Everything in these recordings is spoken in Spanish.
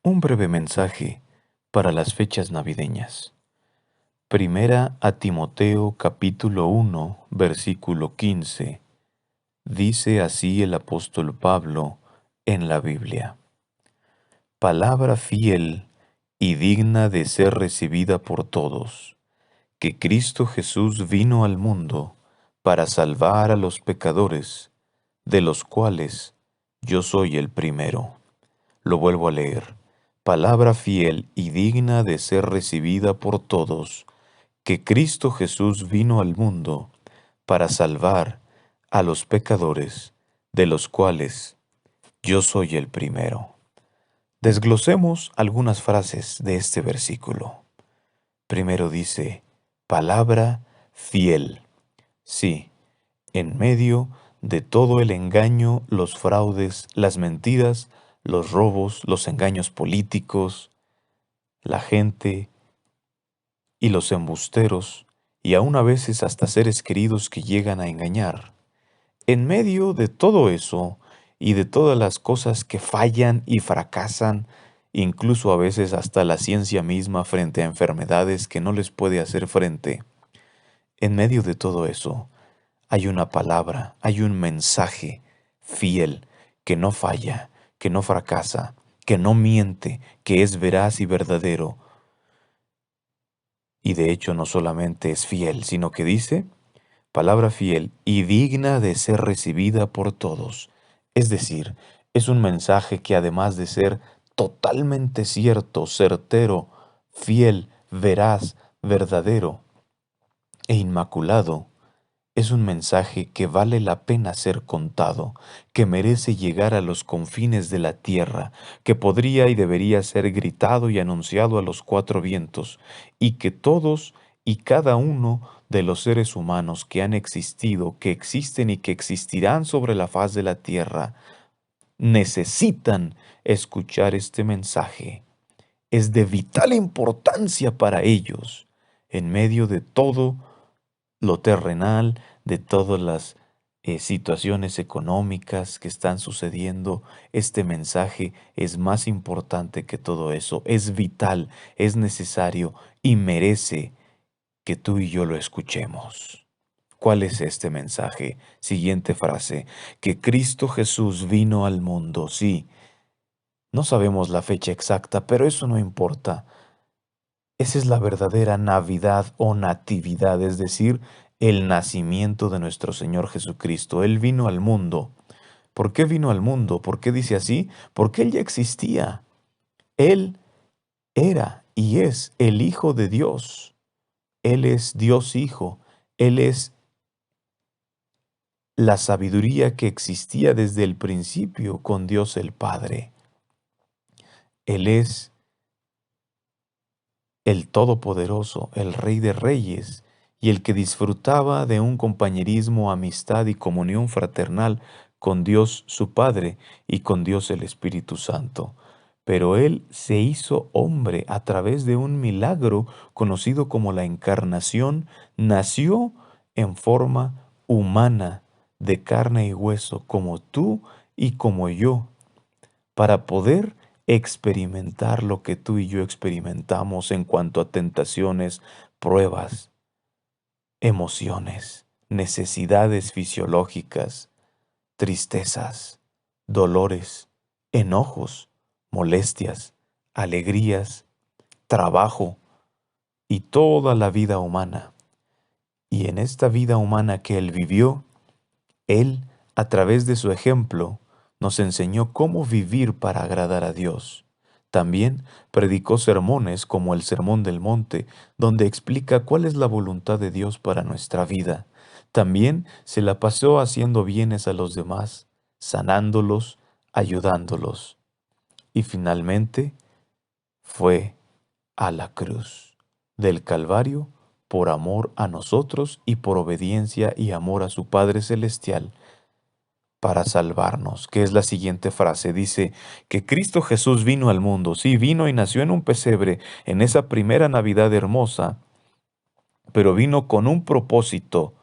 Un breve mensaje para las fechas navideñas. Primera a Timoteo capítulo 1, versículo 15. Dice así el apóstol Pablo en la Biblia. Palabra fiel y digna de ser recibida por todos, que Cristo Jesús vino al mundo para salvar a los pecadores, de los cuales yo soy el primero. Lo vuelvo a leer. Palabra fiel y digna de ser recibida por todos, que Cristo Jesús vino al mundo para salvar a los pecadores, de los cuales yo soy el primero. Desglosemos algunas frases de este versículo. Primero dice, palabra fiel. Sí, en medio de todo el engaño, los fraudes, las mentiras, los robos, los engaños políticos, la gente y los embusteros, y aún a veces hasta seres queridos que llegan a engañar. En medio de todo eso y de todas las cosas que fallan y fracasan, incluso a veces hasta la ciencia misma frente a enfermedades que no les puede hacer frente, en medio de todo eso, hay una palabra, hay un mensaje fiel, que no falla, que no fracasa, que no miente, que es veraz y verdadero. Y de hecho no solamente es fiel, sino que dice, palabra fiel y digna de ser recibida por todos. Es decir, es un mensaje que además de ser totalmente cierto, certero, fiel, veraz, verdadero e inmaculado, es un mensaje que vale la pena ser contado, que merece llegar a los confines de la tierra, que podría y debería ser gritado y anunciado a los cuatro vientos, y que todos y cada uno de los seres humanos que han existido, que existen y que existirán sobre la faz de la tierra, necesitan escuchar este mensaje. Es de vital importancia para ellos, en medio de todo lo terrenal, de todas las situaciones económicas que están sucediendo. Este mensaje es más importante que todo eso, es vital, es necesario y merece que tú y yo lo escuchemos. ¿Cuál es este mensaje? Siguiente frase, que Cristo Jesús vino al mundo, sí. No sabemos la fecha exacta, pero eso no importa. Esa es la verdadera Navidad o Natividad, es decir, el nacimiento de nuestro Señor Jesucristo. Él vino al mundo. ¿Por qué vino al mundo? ¿Por qué dice así? Porque Él ya existía. Él era y es el Hijo de Dios. Él es Dios Hijo. Él es la sabiduría que existía desde el principio con Dios el Padre. Él es el Todopoderoso, el Rey de Reyes, y el que disfrutaba de un compañerismo, amistad y comunión fraternal con Dios su Padre y con Dios el Espíritu Santo. Pero Él se hizo hombre a través de un milagro conocido como la encarnación, nació en forma humana, de carne y hueso, como tú y como yo, para poder experimentar lo que tú y yo experimentamos en cuanto a tentaciones, pruebas, emociones, necesidades fisiológicas, tristezas, dolores, enojos, molestias, alegrías, trabajo y toda la vida humana. Y en esta vida humana que Él vivió, Él, a través de su ejemplo, nos enseñó cómo vivir para agradar a Dios. También predicó sermones como el Sermón del Monte, donde explica cuál es la voluntad de Dios para nuestra vida. También se la pasó haciendo bienes a los demás, sanándolos, ayudándolos. Y finalmente fue a la cruz del Calvario por amor a nosotros y por obediencia y amor a su Padre Celestial para salvarnos, que es la siguiente frase. Dice que Cristo Jesús vino al mundo, sí, vino y nació en un pesebre en esa primera Navidad hermosa, pero vino con un propósito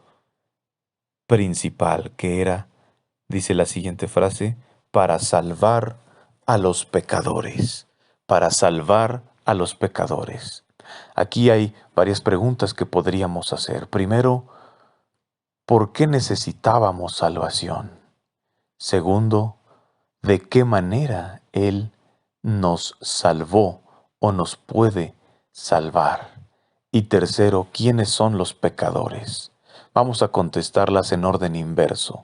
principal, que era, dice la siguiente frase, para salvar a los pecadores, para salvar a los pecadores. Aquí hay varias preguntas que podríamos hacer. Primero, ¿por qué necesitábamos salvación? Segundo, ¿de qué manera Él nos salvó o nos puede salvar? Y tercero, ¿quiénes son los pecadores? Vamos a contestarlas en orden inverso.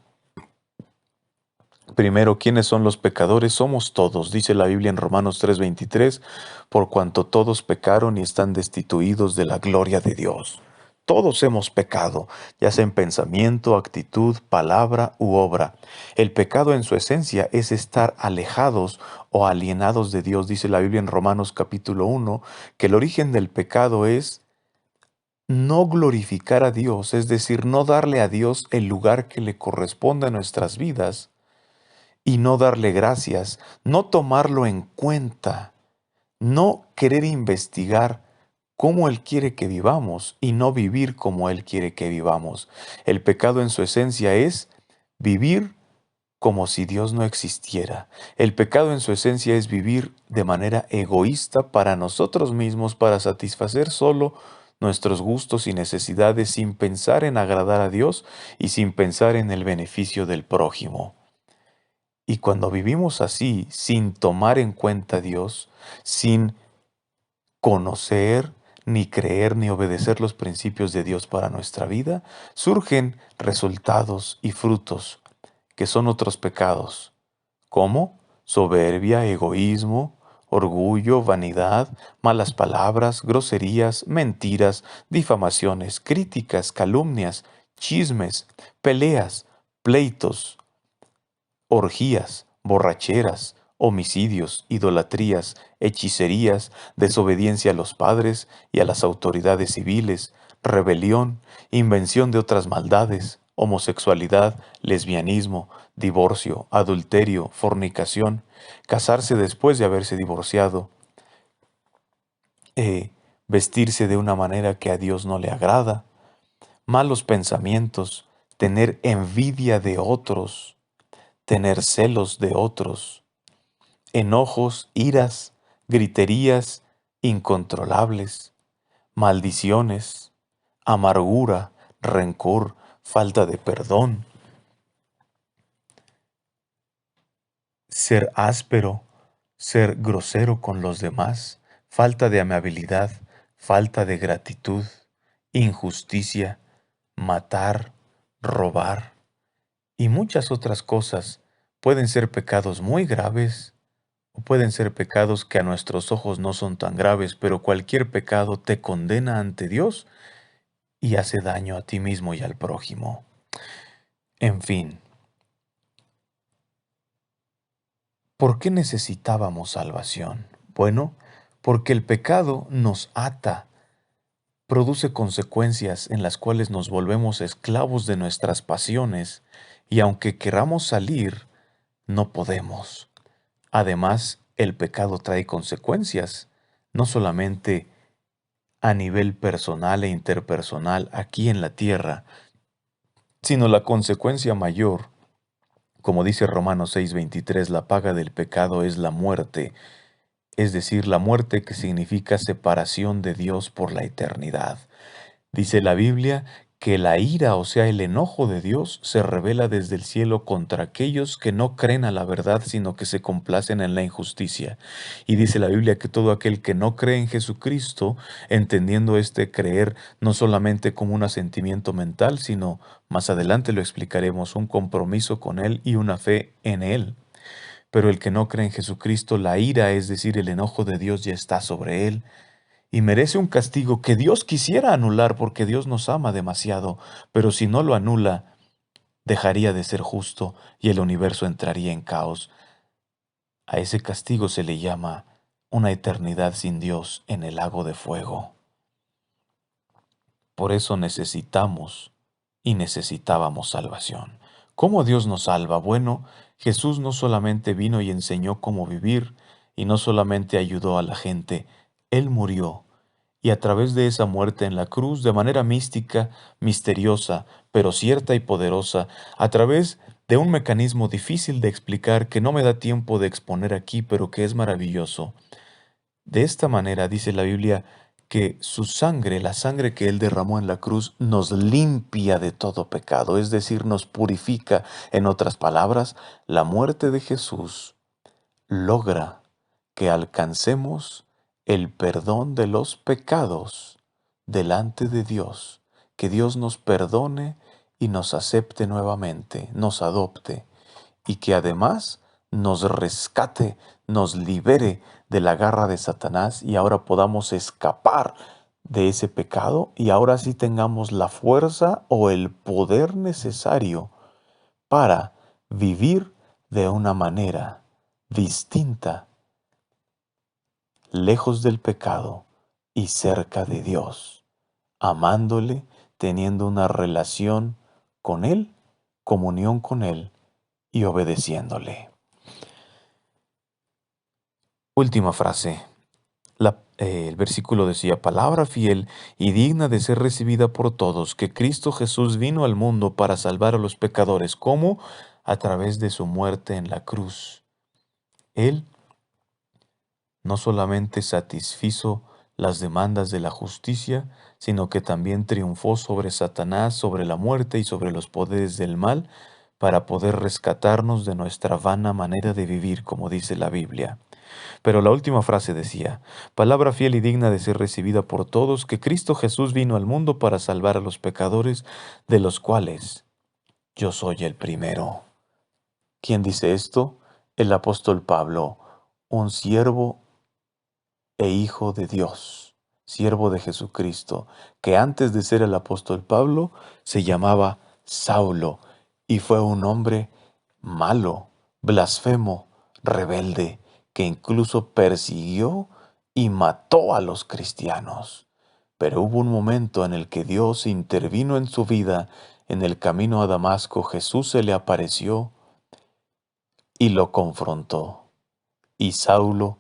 Primero, ¿quiénes son los pecadores? Somos todos, dice la Biblia en Romanos 3:23, por cuanto todos pecaron y están destituidos de la gloria de Dios. Todos hemos pecado, ya sea en pensamiento, actitud, palabra u obra. El pecado en su esencia es estar alejados o alienados de Dios. Dice la Biblia en Romanos capítulo 1, que el origen del pecado es no glorificar a Dios, es decir, no darle a Dios el lugar que le corresponde a nuestras vidas y no darle gracias, no tomarlo en cuenta, no querer investigar cómo Él quiere que vivamos y no vivir como Él quiere que vivamos. El pecado en su esencia es vivir como si Dios no existiera. El pecado en su esencia es vivir de manera egoísta para nosotros mismos, para satisfacer solo nuestros gustos y necesidades sin pensar en agradar a Dios y sin pensar en el beneficio del prójimo. Y cuando vivimos así, sin tomar en cuenta a Dios, sin conocer, ni creer, ni obedecer los principios de Dios para nuestra vida, surgen resultados y frutos que son otros pecados, como soberbia, egoísmo, orgullo, vanidad, malas palabras, groserías, mentiras, difamaciones, críticas, calumnias, chismes, peleas, pleitos, orgías, borracheras, homicidios, idolatrías, hechicerías, desobediencia a los padres y a las autoridades civiles, rebelión, invención de otras maldades, homosexualidad, lesbianismo, divorcio, adulterio, fornicación, casarse después de haberse divorciado, vestirse de una manera que a Dios no le agrada, malos pensamientos, tener envidia de otros, tener celos de otros, enojos, iras, griterías incontrolables, maldiciones, amargura, rencor, falta de perdón, ser áspero, ser grosero con los demás, falta de amabilidad, falta de gratitud, injusticia, matar, robar y muchas otras cosas. Pueden ser pecados muy graves o pueden ser pecados que a nuestros ojos no son tan graves, pero cualquier pecado te condena ante Dios y hace daño a ti mismo y al prójimo. En fin, ¿por qué necesitábamos salvación? Bueno, porque el pecado nos ata, produce consecuencias en las cuales nos volvemos esclavos de nuestras pasiones y aunque queramos salir, no podemos. Además, el pecado trae consecuencias, no solamente a nivel personal e interpersonal aquí en la tierra, sino la consecuencia mayor, como dice Romanos 6:23, la paga del pecado es la muerte, es decir, la muerte que significa separación de Dios por la eternidad. Dice la Biblia que la ira, o sea, el enojo de Dios, se revela desde el cielo contra aquellos que no creen a la verdad, sino que se complacen en la injusticia. Y dice la Biblia que todo aquel que no cree en Jesucristo, entendiendo este creer no solamente como un asentimiento mental, sino, más adelante lo explicaremos, un compromiso con Él y una fe en Él. Pero el que no cree en Jesucristo, la ira, es decir, el enojo de Dios ya está sobre él y merece un castigo que Dios quisiera anular porque Dios nos ama demasiado, pero si no lo anula, dejaría de ser justo y el universo entraría en caos. A ese castigo se le llama una eternidad sin Dios en el lago de fuego. Por eso necesitamos y necesitábamos salvación. ¿Cómo Dios nos salva? Bueno, Jesús no solamente vino y enseñó cómo vivir y no solamente ayudó a la gente, Él murió y a través de esa muerte en la cruz, de manera mística, misteriosa, pero cierta y poderosa, a través de un mecanismo difícil de explicar que no me da tiempo de exponer aquí, pero que es maravilloso, De esta manera dice la Biblia que su sangre, la sangre que Él derramó en la cruz, nos limpia de todo pecado, es decir, nos purifica. En otras palabras, la muerte de Jesús logra que alcancemos el perdón de los pecados delante de Dios, que Dios nos perdone y nos acepte nuevamente, nos adopte, y que además nos rescate, nos libere de la garra de Satanás y ahora podamos escapar de ese pecado y ahora sí tengamos la fuerza o el poder necesario para vivir de una manera distinta, lejos del pecado y cerca de Dios, amándole, teniendo una relación con Él, comunión con Él y obedeciéndole. Última frase. El versículo decía, palabra fiel y digna de ser recibida por todos, que Cristo Jesús vino al mundo para salvar a los pecadores, como a través de su muerte en la cruz. Él no solamente satisfizo las demandas de la justicia, sino que también triunfó sobre Satanás, sobre la muerte y sobre los poderes del mal, para poder rescatarnos de nuestra vana manera de vivir, como dice la Biblia. Pero la última frase decía, palabra fiel y digna de ser recibida por todos, que Cristo Jesús vino al mundo para salvar a los pecadores, de los cuales yo soy el primero. ¿Quién dice esto? El apóstol Pablo, un siervo e hijo de Dios, siervo de Jesucristo, que antes de ser el apóstol Pablo se llamaba Saulo y fue un hombre malo, blasfemo, rebelde, que incluso persiguió y mató a los cristianos. Pero hubo un momento en el que Dios intervino en su vida. En el camino a Damasco Jesús se le apareció y lo confrontó. Y Saulo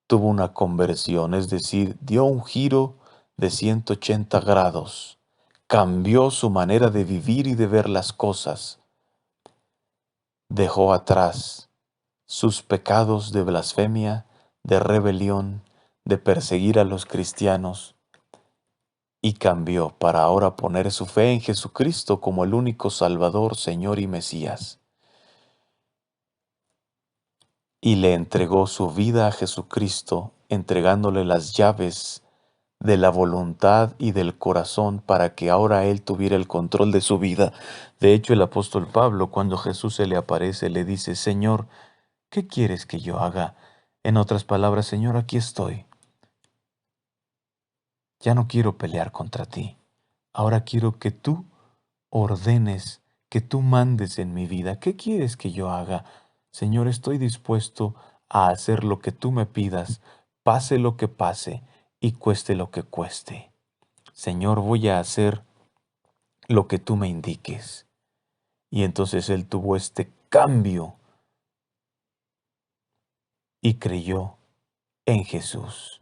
tuvo una conversión, es decir, dio un giro de 180 grados, cambió su manera de vivir y de ver las cosas, dejó atrás sus pecados de blasfemia, de rebelión, de perseguir a los cristianos, y cambió para ahora poner su fe en Jesucristo como el único Salvador, Señor y Mesías. Y le entregó su vida a Jesucristo, entregándole las llaves de la voluntad y del corazón para que ahora él tuviera el control de su vida. De hecho, el apóstol Pablo, cuando Jesús se le aparece, le dice, Señor, ¿qué quieres que yo haga? En otras palabras, Señor, aquí estoy. Ya no quiero pelear contra ti. Ahora quiero que tú ordenes, que tú mandes en mi vida. ¿Qué quieres que yo haga? Señor, estoy dispuesto a hacer lo que tú me pidas, pase lo que pase y cueste lo que cueste. Señor, voy a hacer lo que tú me indiques. Y entonces él tuvo este cambio y creyó en Jesús.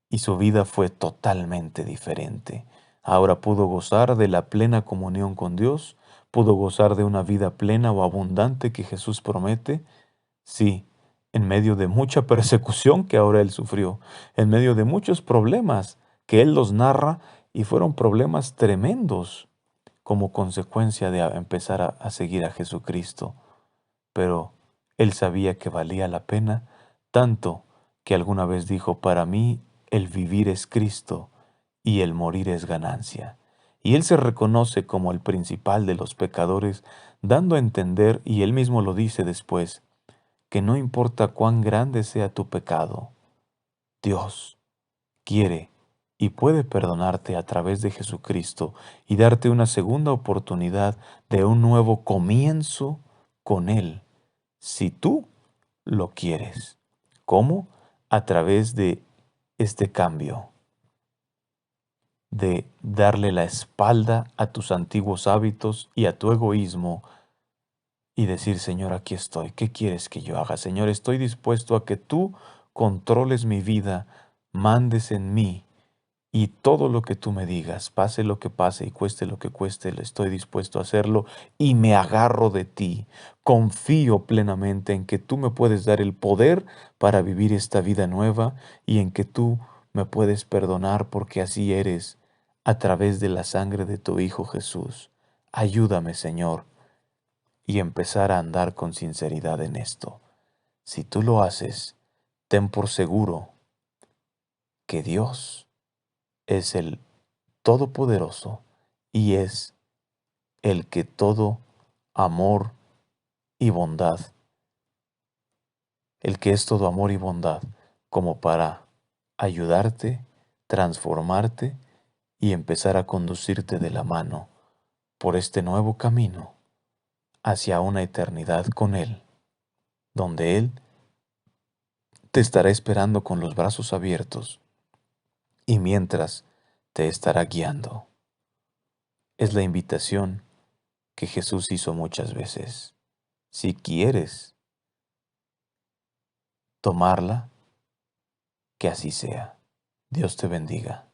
Y su vida fue totalmente diferente. Ahora pudo gozar de la plena comunión con Dios, pudo gozar de una vida plena o abundante que Jesús promete. Sí, en medio de mucha persecución que ahora él sufrió, en medio de muchos problemas que él los narra y fueron problemas tremendos como consecuencia de empezar a seguir a Jesucristo. Pero él sabía que valía la pena, tanto que alguna vez dijo, para mí el vivir es Cristo y el morir es ganancia. Y él se reconoce como el principal de los pecadores, dando a entender, y él mismo lo dice después, que no importa cuán grande sea tu pecado, Dios quiere y puede perdonarte a través de Jesucristo y darte una segunda oportunidad de un nuevo comienzo con Él, si tú lo quieres. ¿Cómo? A través de este cambio, de darle la espalda a tus antiguos hábitos y a tu egoísmo y decir, Señor, aquí estoy, ¿qué quieres que yo haga? Señor, estoy dispuesto a que tú controles mi vida, mandes en mí y todo lo que tú me digas, pase lo que pase y cueste lo que cueste, le estoy dispuesto a hacerlo y me agarro de ti. Confío plenamente en que tú me puedes dar el poder para vivir esta vida nueva y en que tú me puedes perdonar porque así eres a través de la sangre de tu Hijo Jesús. Ayúdame, Señor, y empezar a andar con sinceridad en esto. Si tú lo haces, ten por seguro que Dios es el Todopoderoso y es el que todo amor y bondad, el que es todo amor y bondad, como para ayudarte, transformarte y empezar a conducirte de la mano por este nuevo camino hacia una eternidad con Él, donde Él te estará esperando con los brazos abiertos y mientras te estará guiando. Es la invitación que Jesús hizo muchas veces. Si quieres tomarla, que así sea. Dios te bendiga.